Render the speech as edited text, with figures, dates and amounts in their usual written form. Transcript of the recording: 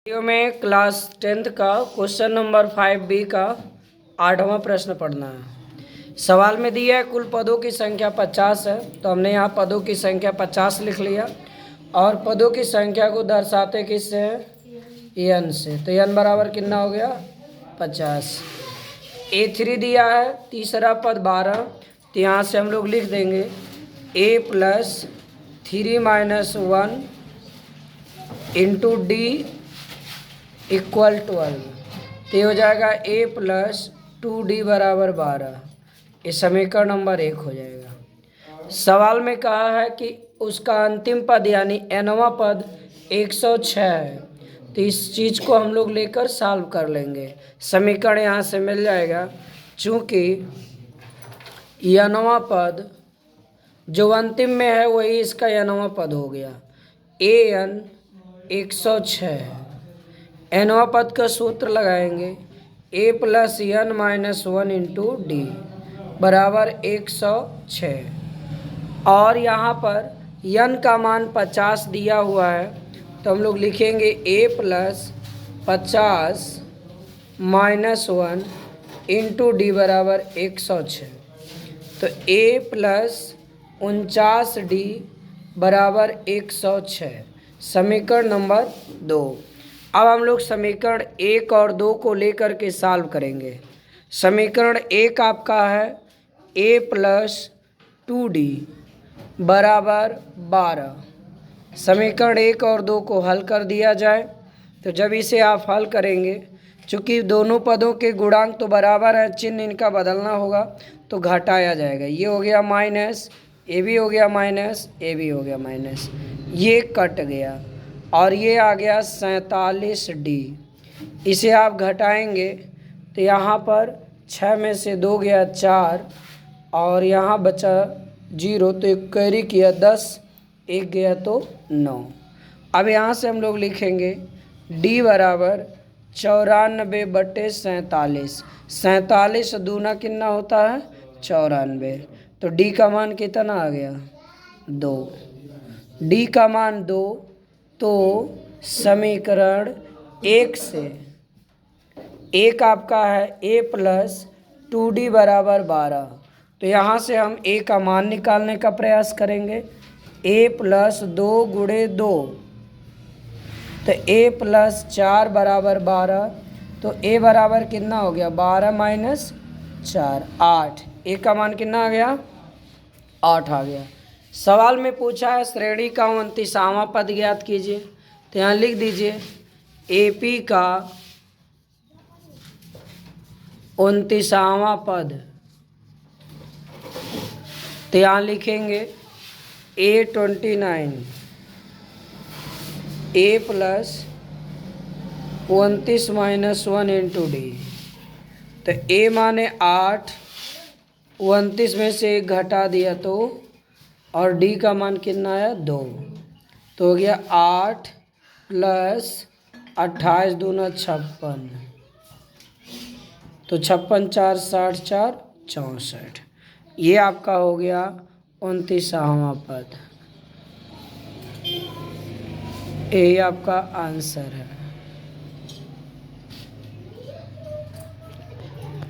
Video में class 10th का question number 5B का 8वां प्रश्न पढ़ना है। सवाल में दिया है कुल पदों की संख्या 50 है, तो हमने यहाँ पदों की संख्या 50 लिख लिया और पदों की संख्या को दर्शाते किससे है, n से। तो n बराबर कितना हो गया 50। A3 दिया है तीसरा पद 12, तो यहाँ से हम लोग लिख देंगे a + 3 - 1 × d = 12। तो ये हो जाएगा a + 2d = 12। ये समीकरण नंबर 1 हो जाएगा। सवाल में कहा है कि उसका अंतिम पद यानी nवां पद 106 है, तो इस चीज़ को हम लोग लेकर सॉल्व कर लेंगे। समीकरण यहाँ से मिल जाएगा, चूँकि nवां पद जो अंतिम में है वही इसका nवां पद हो गया। an 106 है। nवां पद का सूत्र लगाएंगे a + n - 1 × d = 106 और यहाँ पर n का मान 50 दिया हुआ है, तो हम लोग लिखेंगे a + 50 - 1 × d = 106। तो a + 49d = 106 समीकरण नंबर 2। अब हम लोग समीकरण 1 और 2 को लेकर के सॉल्व करेंगे। समीकरण 1 आपका है a + 2d = 12। समीकरण 1 और 2 को हल कर दिया जाए, तो जब इसे आप हल करेंगे, चूँकि दोनों पदों के गुणांक तो बराबर है, चिन्ह इनका बदलना होगा तो घटाया जाएगा। ये हो गया माइनस, ये भी हो गया माइनस, ये भी हो गया माइनस, ये कट गया और ये आ गया 47d। इसे आप घटाएंगे तो यहाँ पर 6 में से 2 गया 4 और यहाँ बचा 0, तो एक कैरी किया 10, एक गया तो 9। अब यहाँ से हम लोग लिखेंगे d = 94/47। 47 दूना कितना होता है 94, तो d का मान कितना आ गया 2। d का मान 2, तो समीकरण 1 से एक आपका है a + 2d = 12। तो यहाँ से हम a का मान निकालने का प्रयास करेंगे। a + 2 × 2, तो a + 4 = 12। तो a बराबर कितना हो गया 12 - 4 8। a का मान कितना आ गया 8 आ गया। सवाल में पूछा है श्रेणी का 29वां पद ज्ञात कीजिए, तो यहाँ लिख दीजिए AP का 29वां पद। तो यहाँ लिखेंगे A29 a + 29 - 1 × d। तो a माने 8, 29 में से 1 घटा दिया तो, और d का मान कितना आया 2, तो हो गया 8 + 28 दूना 56, तो 56 4 60 4 64। ये आपका हो गया 29वां पद। यही आपका आंसर है।